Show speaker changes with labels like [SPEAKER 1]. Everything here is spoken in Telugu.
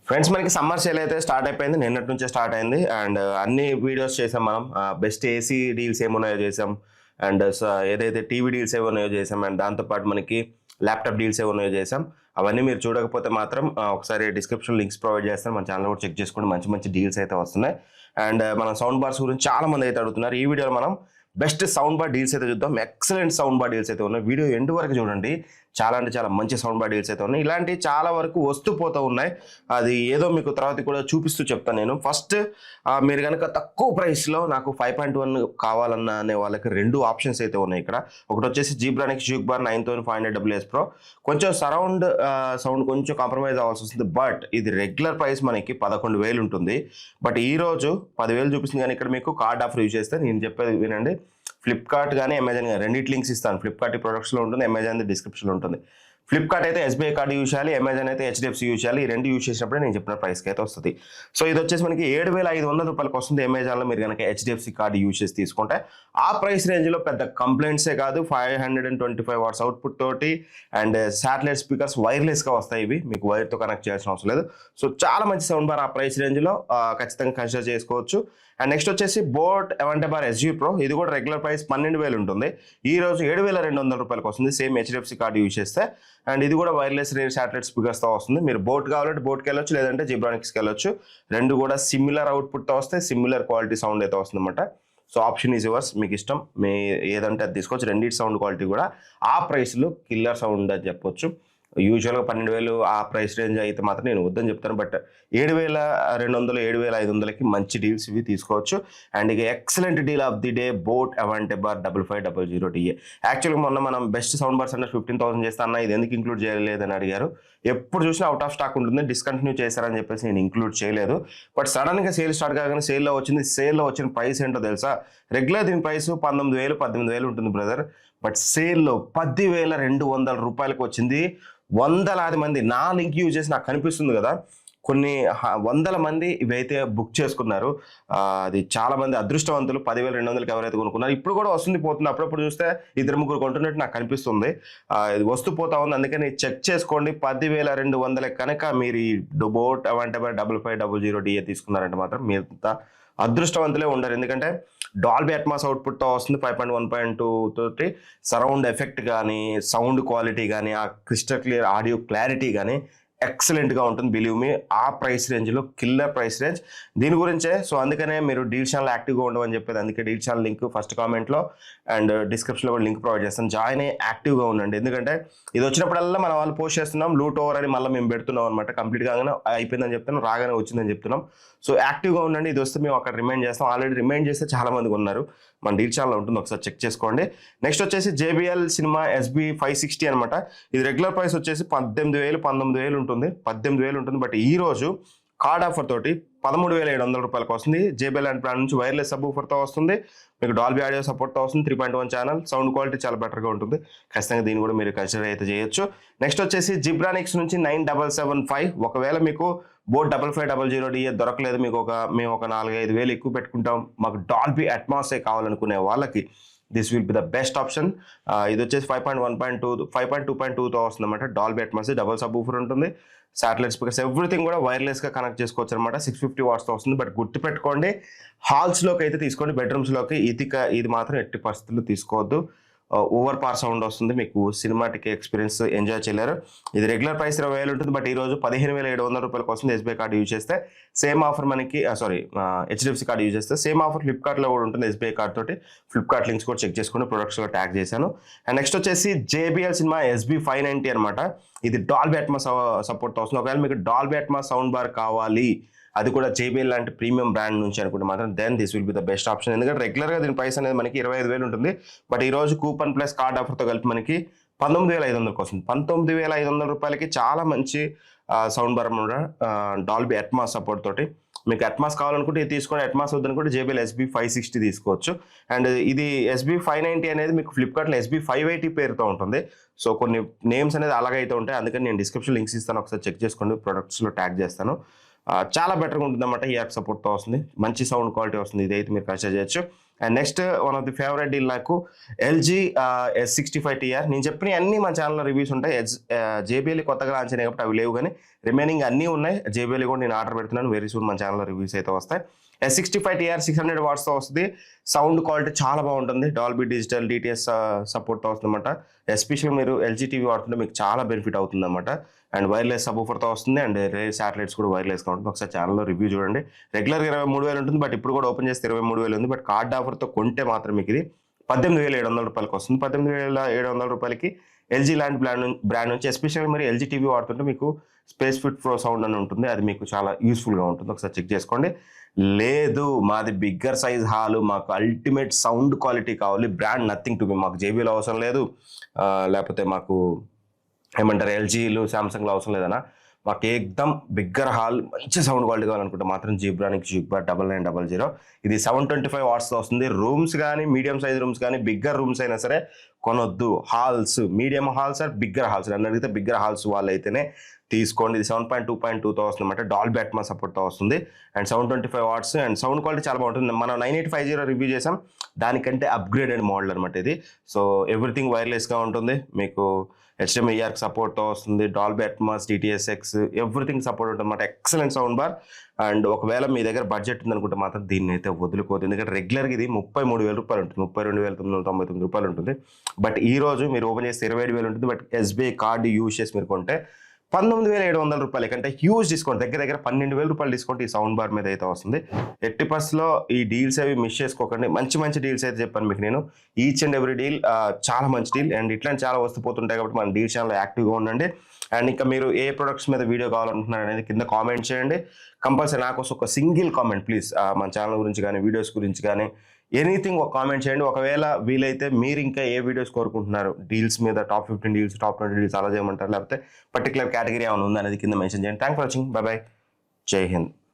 [SPEAKER 1] ఫ్రెండ్స్ మనకి సమ్మర్ సేల్ అయితే స్టార్ట్ అయిపోయింది. నిన్నటి నుంచే స్టార్ట్ అయింది. అండ్ అన్ని వీడియోస్ చేసాం మనం. బెస్ట్ ఏసీ డీల్స్ ఏమున్నాయో చేసాం. అండ్ ఏదైతే టీవీ డీల్స్ ఏమున్నాయో చేసాం. అండ్ దాంతోపాటు మనకి ల్యాప్టాప్ డీల్స్ ఏమున్నాయో చేసాం. అవన్నీ మీరు చూడకపోతే మాత్రం ఒకసారి డిస్క్రిప్షన్ లింక్స్ ప్రొవైడ్ చేస్తాను. మన ఛానల్ కూడా చెక్ చేసుకోండి. మంచి మంచి డీల్స్ అయితే వస్తున్నాయి. అండ్ మనం సౌండ్ బార్స్ గురించి చాలా మంది అయితే అడుగుతున్నారు. ఈ వీడియోలో మనం బెస్ట్ సౌండ్ బార్ డీల్స్ అయితే చూద్దాం. ఎక్సలెంట్ సౌండ్ బార్ డీల్స్ అయితే ఉన్నాయి. వీడియో ఎండ్ వరకు చూడండి. చాలా అంటే చాలా మంచి సౌండ్ బార్ డీల్స్ అయితే ఉన్నాయి. ఇలాంటి చాలా వరకు వస్తూ పోతూ ఉన్నాయి. అది ఏదో మీకు తర్వాత కూడా చూపిస్తూ చెప్తాను నేను. ఫస్ట్ మీరు కనుక తక్కువ ప్రైస్లో నాకు 5.1 కావాలన్న అనే వాళ్ళకి రెండు ఆప్షన్స్ అయితే ఉన్నాయి ఇక్కడ. ఒకటి వచ్చేసి Zebronics juke bar 9500 WS Pro. కొంచెం సరౌండ్ సౌండ్ కొంచెం కాంప్రమైజ్ అవ్వాల్సి వస్తుంది. బట్ ఇది రెగ్యులర్ ప్రైస్ మనకి 11,000 ఉంటుంది. బట్ ఈ రోజు 10,000 చూపిస్తుంది. కానీ ఇక్కడ మీకు కార్డ్ ఆఫర్ యూజ్ చేస్తే నేను చెప్పేది వినండి. ఫ్లిప్కార్ట్ కానీ అమెజాన్ కానీ రెండింటి లింక్స్ ఇస్తాను. ఫ్లిప్కార్ట్ ఈ ప్రొడక్ట్స్లో ఉంటుంది, అమెజాన్ డిస్క్రిప్షన్లో ఉంటుంది. ఫ్లిప్కార్ట్ అయితే SBI కార్డు యూజ్ చేయాలి, అమెజాన్ అయితే HDFC యూజ్ చేయాలి. ఈ రెండు యూజ్ చేసినప్పుడే నేను చెప్పిన ప్రైస్కి అయితే వస్తుంది. సో ఇది వచ్చేసి మనకి 7,500 రూపాయలకి వస్తుంది. అమెజాన్లో మీరు కనుక HDFC కార్డు యూజ్ చేసి తీసుకుంటే ఆ ప్రైస్ రేంజ్లో పెద్ద కంప్లైంట్సే కాదు. 525 వాట్స్ అవుట్పుట్ తోటి అండ్ శాటిలైట్ స్పీకర్స్ వైర్లెస్గా వస్తాయి. ఇవి మీకు వైర్తో కనెక్ట్ చేయాల్సిన అవసరం లేదు. సో చాలా మంచి సౌండ్ బార్ ఆ ప్రైస్ రేంజ్లో ఖచ్చితంగా కన్సిడర్ చేసుకోవచ్చు. అండ్ నెక్స్ట్ వచ్చేసి boat Aavante bar SG Pro. ఇది కూడా రెగ్యులర్ ప్రైస్ 12,000 ఉంటుంది. ఈ రోజు 7,200 రూపాయలకి వస్తుంది. సేమ్ HDFC కార్డు యూజ్ చేస్తే. అండ్ ఇది కూడా వైర్లెస్ శాటిలైట్ స్పీకర్స్తో వస్తుంది. మీరు బోట్ కావాలంటే బోట్కి వెళ్ళొచ్చు, లేదంటే జిబ్రానిక్స్కి వెళ్ళొచ్చు. రెండు కూడా సిమిలర్ అవుట్పుట్తో వస్తాయి, సిమిలర్ క్వాలిటీ సౌండ్ అయితే వస్తుంది అనమాట. సో ఆప్షన్ ఈజ్ యువర్స్, మీకు ఇష్టం. మీ ఏదంటే అది తీసుకోవచ్చు. రెండింటి సౌండ్ క్వాలిటీ కూడా ఆ ప్రైస్లో కిల్లర్ సౌండ్ అని చెప్పొచ్చు. యూజువల్గా 12,000 ఆ ప్రైస్ రేంజ్ అయితే మాత్రం నేను వద్దని చెప్తాను. బట్ 7,200 7,500కి మంచి డీల్స్ ఇవి తీసుకోవచ్చు. అండ్ ఇక excellent deal of the day boAt Aavante bar 5500 TA. యాక్చువల్గా మొన్న మనం బెస్ట్ సౌండ్ బార్స్ అంటే 15,000 చేస్తా అన్న, ఇది ఎందుకు ఇంక్లూడ్ చేయలేదని అడిగారు. ఎప్పుడు చూసినా అవుట్ ఆఫ్ స్టాక్ ఉంటుంది, డిస్కంటిన్యూ చేశారని చెప్పేసి నేను ఇంక్లూడ్ చేయలేదు. బట్ సడన్గా సేల్ స్టార్ట్ కాగానే సేల్లో వచ్చింది. సేల్లో వచ్చిన ప్రైస్ ఏంటో తెలుసా? రెగ్యులర్ దీని ప్రైస్ 19,000 18,000 ఉంటుంది బ్రదర్. బట్ సేల్లో 10,200 రూపాయలకు వచ్చింది. వందలాది మంది నా లింక్ యూజ్ చేసి నాకు కనిపిస్తుంది కదా, కొన్ని వందల మంది ఇవైతే బుక్ చేసుకున్నారు. అది చాలా మంది అదృష్టవంతులు. 10,200కి ఎవరైతే కొనుక్కున్నారు. ఇప్పుడు కూడా వస్తుంది పోతుంది. అప్పుడప్పుడు చూస్తే 2-3 కొంటున్నట్టు నాకు కనిపిస్తుంది. ఇది వస్తూ పోతా ఉంది. అందుకని చెక్ చేసుకోండి. 10,200 కనుక మీరు ఈ బోట్ అవంటే 5500 DA తీసుకున్నారంటే మాత్రం మీరు అదృష్టవంతులే ఉండరు. ఎందుకంటే డాల్బీ అట్మాస్ అవుట్పుట్తో వస్తుంది. 5.1.2 తోటి సరౌండ్ ఎఫెక్ట్ కానీ, సౌండ్ క్వాలిటీ కానీ, ఆ క్రిస్టల్ క్లియర్ ఆడియో క్లారిటీ కానీ ఎక్సలెంట్గా ఉంటుంది. బిలీవ్ మీ, ఆ ప్రైస్ రేంజ్లో కిల్లర్ ప్రైస్ రేంజ్ దీని గురించే. సో అందుకనే మీరు డీల్ ఛానల్ యాక్టివ్గా ఉండవని చెప్పేది. అందుకే డీల్ ఛానల్ లింక్ ఫస్ట్ కామెంట్లో అండ్ డిస్క్రిప్షన్లో కూడా లింక్ ప్రొవైడ్ చేస్తాను. జాయిన్ అయ్యి యాక్టివ్గా ఉండండి. ఎందుకంటే ఇది వచ్చినప్పుడల్లా మన వాళ్ళు పోస్ట్ చేస్తున్నాం, లూట్ ఓవర్ అని మళ్ళీ మేము పెడుతున్నాం అనమాట. కంప్లీట్గా అయిపోయిందని చెప్తున్నాం, రాగానే వచ్చిందని చెప్తున్నాం. సో యాక్టివ్గా ఉండండి. ఇది వస్తే మేము అక్కడ రిమైండ్ చేస్తాం. ఆల్రెడీ రిమైండ్ చేస్తే చాలా మంది ఉన్నారు. మన డీల్ ఛానల్ ఉంటుంది, ఒకసారి చెక్ చేసుకోండి. నెక్స్ట్ వచ్చేసి JBL సినిమా SB 560 అనమాట. ఇది రెగ్యులర్ ప్రైస్ వచ్చేసి 18,000 19,000 ఉంటుంది. 18,000 ఉంటుంది. బట్ ఈ రోజు కార్డ్ ఆఫర్ తోటి 13,700 రూపాయలకు వస్తుంది. JBL అండ్ బ్రాండ్ నుంచి వైర్లెస్ సబ్ ఊఫర్తో వస్తుంది. మీకు డాల్బీ ఆడియో సపోర్ట్తో వస్తుంది. 3.1 ఛానల్, సౌండ్ క్వాలిటీ చాలా బెటర్గా ఉంటుంది. ఖచ్చితంగా దీన్ని కూడా మీరు కన్సిడర్ అయితే చేయొచ్చు. నెక్స్ట్ వచ్చేసి జిబ్రానిక్స్ నుంచి 9775. ఒకవేళ మీకు బోట్ 5500 DA దొరకలేదు, మీకు మేము ఒక 4-5 వేలు ఎక్కువ పెట్టుకుంటాం, మాకు డాల్బీ అట్మాసే కావాలనుకునే వాళ్ళకి this will be the best option. ఇది వచ్చేసి 5.2.2తో వస్తుంది అనమాట. Dolby Atmos, double sub woofer ఉంటుంది, శాటిలైట్ స్పీకర్స్, ఎవ్రీథింగ్ కూడా వైర్లెస్గా కనెక్ట్ చేసుకోవచ్చు అనమాట. 650 వాట్స్తో వస్తుంది. బట్ గుర్తుపెట్టుకోండి, హాల్స్లోకి అయితే తీసుకోండి, బెడ్రూమ్స్లోకి ఇది మాత్రం ఎట్టి పరిస్థితుల్లో తీసుకోవద్దు. ఓవర్ పార్ సౌండ్ వస్తుంది, మీకు సినిమాటిక్ ఎక్స్పీరియన్స్ ఎంజాయ్ చేయలేరు. ఇది రెగ్యులర్ ప్రైస్ 20,000 ఉంటుంది. బట్ ఈ రోజు 15,700 రూపాయలకు వస్తుంది. SBI కార్డు యూజ్ చేస్తే సేమ్ ఆఫర్ మనకి HDFC కార్డు యూజ్ చేస్తే సేమ్ ఆఫర్ ఫ్లిప్కార్ట్లో కూడా ఉంటుంది. SBI కార్డ్ తోటి ఫ్లిప్కార్ట్ లింక్స్ కూడా చెక్ చేసుకుని ప్రొడక్ట్స్లో ట్యాగ్ చేశాను. అండ్ నెక్స్ట్ వచ్చేసి JBL సినిమా SB 590 అనమాట. ఇది డాల్బీ అట్మాస్ సపోర్ట్తో వస్తుంది. ఒకవేళ మీకు డాల్బీ అట్మాస్ సౌండ్ బార్ కావాలి, అది కూడా JBL లాంటి ప్రీమియం బ్రాండ్ నుంచి అనుకుంటే మాత్రం then this will be the best option. ఎందుకంటే రెగ్యులర్గా దీని ప్రైస్ అనేది మనకి 25,000 ఉంటుంది. బట్ ఈ రోజు కూపన్ ప్లస్ కార్డ్ ఆఫర్తో కలిపి మనకి 19,500కి వస్తుంది. 19,500 రూపాయలకి చాలా మంచి sound bar Dolby Atmos support తోటి. మీకు అట్మాస్ కావాలనుకుంటే ఇది తీసుకోండి, అట్మాస్ వద్దనుకుంటే JBL SB 560 తీసుకోవచ్చు. అండ్ ఇది SB 590 అనేది మీకు ఫ్లిప్కార్ట్లో SB 580 పేరుతో ఉంటుంది. సో కొన్ని నేమ్స్ అనేది అలాగైతే ఉంటాయి. అందుకని నేను డిస్క్రిప్షన్ లింక్స్ ఇస్తాను, ఒకసారి చెక్ చేసుకోండి, ప్రొడక్ట్స్లో ట్యాగ్ చేస్తాను. చాలా బెటర్గా ఉంటుంది అన్నమాట. ఈ యాప్ సపోర్ట్తో వస్తుంది, మంచి సౌండ్ క్వాలిటీ వస్తుంది. ఇదైతే మీరు కన్సిడర్ చేయొచ్చు. And next one of the favourite deal నాకు ఎల్జీ S65 TR. నేను చెప్పిన అన్ని మన ఛానల్లో రివ్యూస్ ఉంటాయి. JBL కొత్తగా లాంచ్ అయినాయి కాబట్టి అవి లేవు, కానీ రిమైనింగ్ అన్నీ ఉన్నాయి. JBL కూడా నేను ఆర్డర్ పెడుతున్నాను, వెరీ సూన్ మన ఛానల్లో రివ్యూస్ అయితే వస్తాయి. S65 TR 600 వాట్స్తో వస్తుంది. సౌండ్ క్వాలిటీ చాలా బాగుంటుంది, డాల్బీ డిజిటల్ DTS సపోర్ట్తో వస్తుందన్నమాట. ఎస్పెషల్లీ మీరు LG TV వాడుతుంటే మీకు చాలా బెనిఫిట్ అవుతుందన్నమాట. అండ్ వైర్లెస్ సబూఫర్తో వస్తుంది, అండ్ శాటిలైట్స్ కూడా వైర్లెస్గా ఉంటుంది. ఒకసారి ఛానల్లో రివ్యూ చూడండి. రెగ్యులర్గా 23,000 ఉంటుంది, బట్ ఇప్పుడు కూడా ఓపెన్ చేస్తే 23,000 ఉంది. బట్ కార్డ్ ఆఫర్తో కొంటే మాత్రం మీకు ఇది 18,700 రూపాయలకి వస్తుంది. 18,700 రూపాయలకి LG లాంటి బ్రాండ్ నుంచి, ఎస్పెషల్లీ మీరు LG TV వాడుతుంటే మీకు స్పేస్ ఫిట్ ప్రో సౌండ్ అని ఉంటుంది, అది మీకు చాలా యూస్ఫుల్గా ఉంటుంది. ఒకసారి చెక్ చేసుకోండి. లేదు మాది బిగ్గర్ సైజ్ హాల్, మాకు అల్టిమేట్ సౌండ్ క్వాలిటీ కావాలి, బ్రాండ్ నథింగ్ టు బి, మాకు JBL అవసరం లేదు, లేకపోతే మాకు ఏమంటారు LGలు శాంసంగ్లో అవసరం లేదన్నా, మాకు ఏకదమ్ బిగ్గర్ హాల్ మంచి సౌండ్ క్వాలిటీ కావాలనుకుంటే మాత్రం జీబ్రానిక్ జిగ్బా 9900. ఇది 725 వాట్స్తో వస్తుంది. రూమ్స్ కానీ మీడియం సైజ్ రూమ్స్ కానీ బిగ్గర్ రూమ్స్ అయినా సరే కొనొద్దు. Halls, medium halls or bigger halls, నన్ను అడిగితే బిగ్గర్ హాల్స్ వాళ్ళు అయితేనే తీసుకోండి. ఇది 7.2.2తో వస్తుంది అనమాట, డాల్బీ అట్మాస్ సపోర్ట్తో వస్తుంది. And 725 watts, and sound quality చాలా బాగుంటుంది. మనం 9850 రివ్యూ చేసాం, దానికంటే అప్గ్రేడెడ్ మోడల్ అనమాట ఇది. సో ఎవ్రీథింగ్ వైర్లెస్గా ఉంటుంది, మీకు HDMI సపోర్ట్తో వస్తుంది, Dolby Atmos, DTS:X everything support ఉంటుంది అనమాట. Excellent sound bar. అండ్ ఒకవేళ మీ దగ్గర బడ్జెట్ ఉందనుకుంటే మాత్రం దీన్ని అయితే వదులుకోవద్దు, ఎందుకంటే రెగ్యులర్గా ఇది 33,000 రూపాయలు ఉంటుంది, 32,999 రూపాయలు ఉంటుంది. బట్ ఈ రోజు మీరు ఓపెన్ చేస్తే 27,000 ఉంటుంది. బట్ SBI కార్డు యూజ్ చేసి మీరు కొంటే 19,700 రూపాయలకి, అంటే హ్యూజ్ డిస్కౌంట్, దగ్గర దగ్గర 12,000 రూపాయలు డిస్కౌంట్ ఈ సౌండ్ బార్ మీద అయితే వస్తుంది. 80%లో ఈ డీల్స్ అవి మిస్ చేసుకోకండి. మంచి మంచి డీల్స్ అయితే చెప్పాను మీకు నేను. ఈచ్ అండ్ ఎవ్రీ డీల్ చాలా మంచి డీల్, అండ్ ఇట్లాంటి చాలా వస్తుపోతుంటాయి కాబట్టి మన డీల్ ఛానల్ యాక్టివ్గా ఉండండి. అండ్ ఇంకా మీరు ఏ ప్రొడక్ట్స్ మీద వీడియో కావాలనుకుంటున్నారు అనేది కింద కామెంట్ చేయండి. కంపల్సరీ నా కోసం ఒక సింగిల్ కామెంట్ ప్లీజ్, మన ఛానల్ గురించి కానీ వీడియోస్ గురించి కానీ ఎనీథింగ్ ఒక కామెంట్ చేయండి. ఒకవేళ వీలైతే మీరు ఇంకా ఏ వీడియోస్ కోరుకుంటున్నారు, డీల్స్ మీద టాప్ 15 డీల్స్, టాప్ 20 డీల్స్ అలా చేయమంటారు, లేకపోతే పర్టికులర్ కేటగిరీ ఏమైనా ఉందా అనేది కింద మెన్షన్ చేయండి. Thank for watching, by by, జై హింద్.